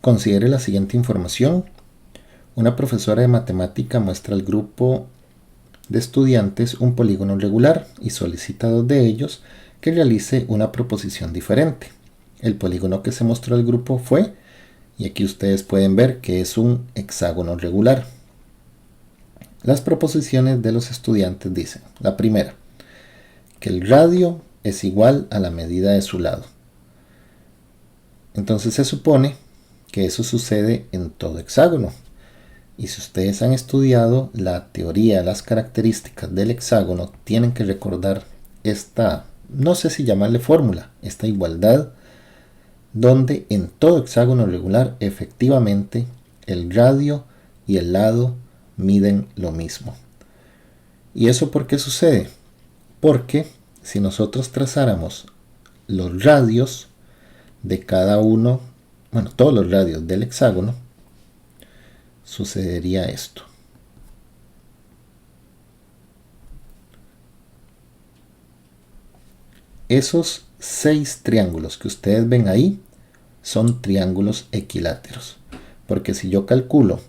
Considere la siguiente información. Una profesora de matemática muestra al grupo de estudiantes un polígono regular y solicita a dos de ellos que realice una proposición diferente. El polígono que se mostró al grupo fue, y aquí ustedes pueden ver que es un hexágono regular. Las proposiciones de los estudiantes dicen: la primera, que el radio es igual a la medida de su lado. Entonces se supone que eso sucede en todo hexágono. Y si ustedes han estudiado la teoría de las características del hexágono, tienen que recordar esta, no sé si llamarle fórmula, esta igualdad, donde en todo hexágono regular efectivamente el radio y el lado miden lo mismo. ¿Y eso por qué sucede? Porque si nosotros trazáramos los radios de cada uno, bueno, todos los radios del hexágono, sucedería esto. Esos 6 triángulos que ustedes ven ahí son triángulos equiláteros. Porque si yo calculo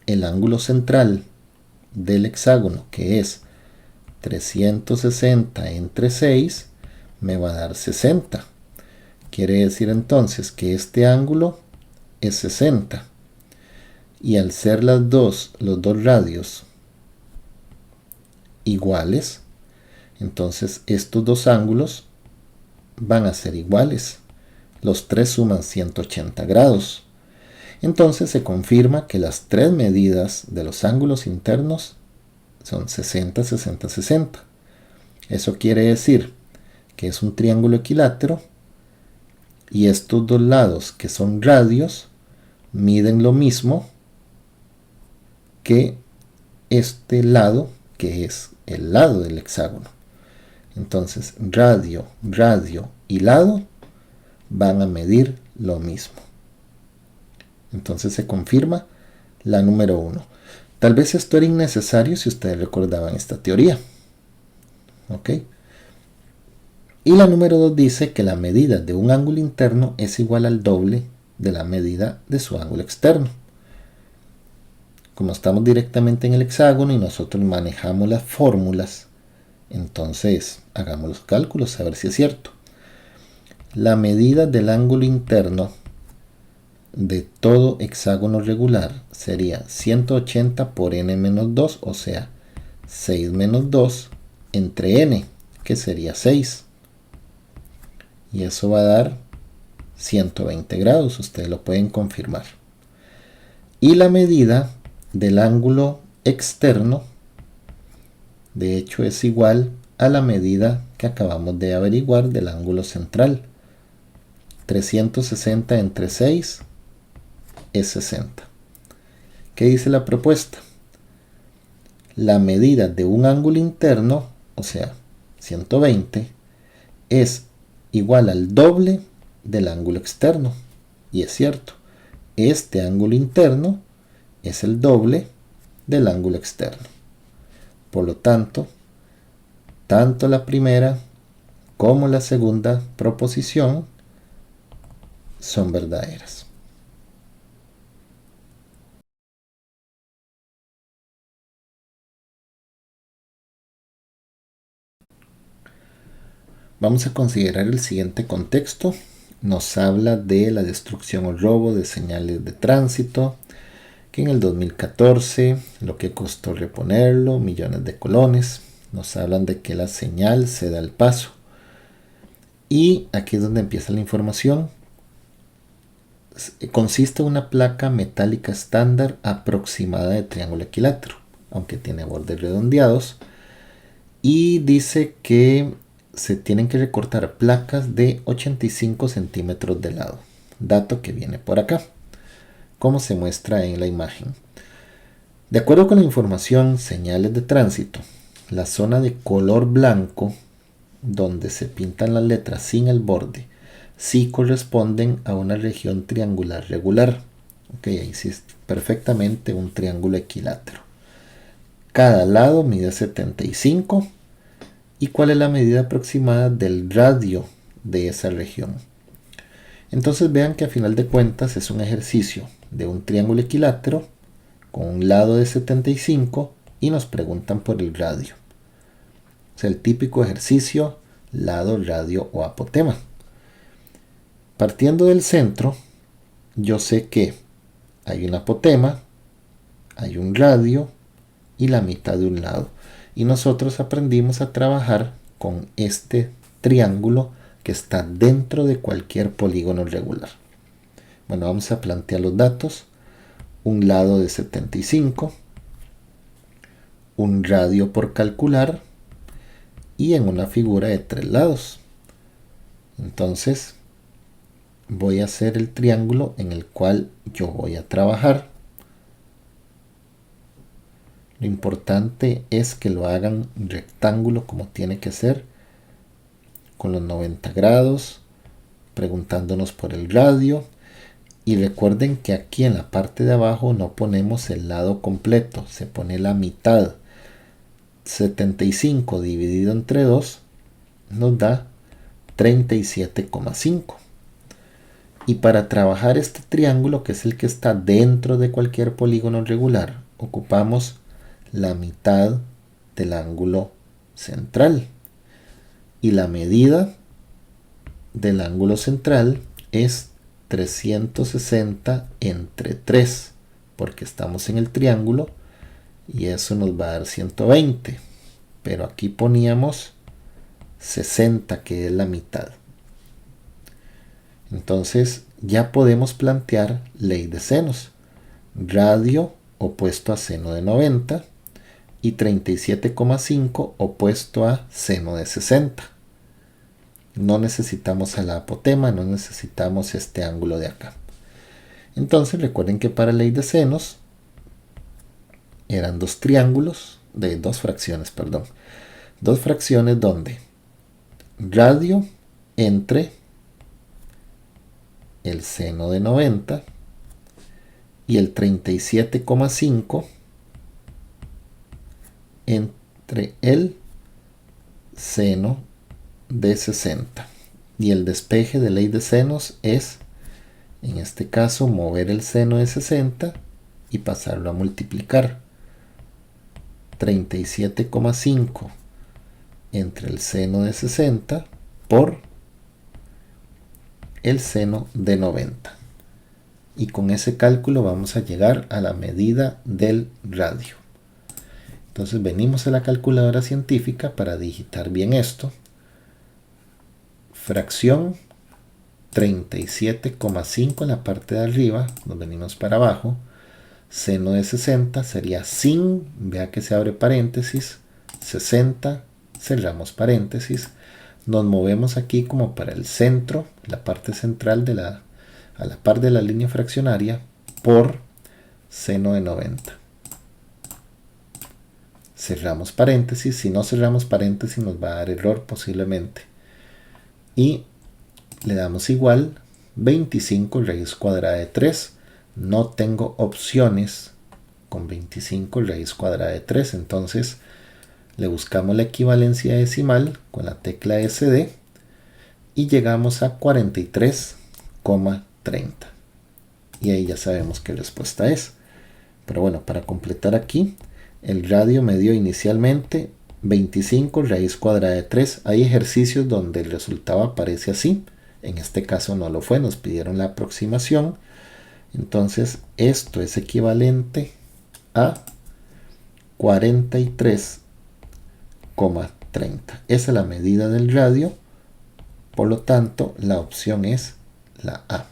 el ángulo central del hexágono, que es 360 entre 6, me va a dar 60. Quiere decir entonces que este ángulo es 60. Y al ser los dos radios iguales, entonces estos dos ángulos van a ser iguales. Los tres suman 180 grados. Entonces se confirma que las tres medidas de los ángulos internos son 60, 60, 60. Eso quiere decir que es un triángulo equilátero y estos dos lados, que son radios, miden lo mismo que este lado, que es el lado del hexágono. Entonces radio, radio y lado van a medir lo mismo. Entonces se confirma la número 1. Tal vez esto era innecesario si ustedes recordaban esta teoría. ¿Ok? Y la número 2 dice que la medida de un ángulo interno es igual al doble de la medida de su ángulo externo. Como estamos directamente en el hexágono y nosotros manejamos las fórmulas, entonces hagamos los cálculos a ver si es cierto. La medida del ángulo interno de todo hexágono regular sería 180 por n menos 2, o sea, 6 menos 2 entre n, que sería 6. Y eso va a dar 120 grados, ustedes lo pueden confirmar. Y la medida del ángulo externo, de hecho, es igual a la medida que acabamos de averiguar del ángulo central. 360 entre 6 es 60. ¿Qué dice la propuesta? La medida de un ángulo interno, o sea, 120, es igual al doble del ángulo externo. Y es cierto, este ángulo interno es el doble del ángulo externo. Por lo tanto, tanto la primera como la segunda proposición son verdaderas. Vamos a considerar el siguiente contexto. Nos habla de la destrucción o robo de señales de tránsito, que en el 2014 lo que costó reponerlo, millones de colones. Nos hablan de que la señal se da el paso. Y aquí es donde empieza la información. Consiste en una placa metálica estándar aproximada de triángulo equilátero, aunque tiene bordes redondeados. Y dice que se tienen que recortar placas de 85 centímetros de lado. Dato que viene por acá, como se muestra en la imagen. De acuerdo con la información, señales de tránsito, la zona de color blanco, donde se pintan las letras sin el borde, sí corresponden a una región triangular regular. Ok, ahí sí es perfectamente un triángulo equilátero. Cada lado mide 75. ¿Y cuál es la medida aproximada del radio de esa región? Entonces vean que a final de cuentas es un ejercicio de un triángulo equilátero con un lado de 75 y nos preguntan por el radio. O sea, el típico ejercicio lado, radio o apotema. Partiendo del centro, yo sé que hay un apotema, hay un radio y la mitad de un lado. Y nosotros aprendimos a trabajar con este triángulo que está dentro de cualquier polígono regular. Bueno, vamos a plantear los datos. Un lado de 75, un radio por calcular y en una figura de 3 lados. Entonces voy a hacer el triángulo en el cual yo voy a trabajar. Lo importante es que lo hagan rectángulo como tiene que ser, con los 90 grados, preguntándonos por el radio. Y recuerden que aquí en la parte de abajo no ponemos el lado completo, se pone la mitad. 75 dividido entre 2 nos da 37,5. Y para trabajar este triángulo, que es el que está dentro de cualquier polígono regular, ocupamos la mitad del ángulo central. Y la medida del ángulo central es 360 entre 3, porque estamos en el triángulo y eso nos va a dar 120. Pero aquí poníamos 60, que es la mitad. Entonces ya podemos plantear ley de senos. Radio opuesto a seno de 90 y 37,5 opuesto a seno de 60. No necesitamos a la apotema, no necesitamos este ángulo de acá. Entonces recuerden que para ley de senos eran dos fracciones donde radio entre el seno de 90 y el 37,5 entre el seno de 60. Y el despeje de ley de senos es, en este caso, mover el seno de 60 y pasarlo a multiplicar. 37,5 entre el seno de 60 por el seno de 90. Y con ese cálculo vamos a llegar a la medida del radio. Entonces venimos a la calculadora científica para digitar bien esto. Fracción 37,5 en la parte de arriba, nos venimos para abajo. Seno de 60 sería sin, vea que se abre paréntesis, 60, cerramos paréntesis. Nos movemos aquí como para el centro, la parte central a la par de la línea fraccionaria, por seno de 90. Cerramos paréntesis, si no cerramos paréntesis nos va a dar error posiblemente. Y le damos igual 25 raíz cuadrada de 3. No tengo opciones con 25 raíz cuadrada de 3, entonces le buscamos la equivalencia decimal con la tecla SD y llegamos a 43,30. Y ahí ya sabemos qué respuesta es. Pero bueno, para completar aquí, el radio me dio inicialmente 25 raíz cuadrada de 3. Hay ejercicios donde el resultado aparece así. En este caso no lo fue, nos pidieron la aproximación. Entonces esto es equivalente a 43,30. Esa es la medida del radio. Por lo tanto, la opción es la A.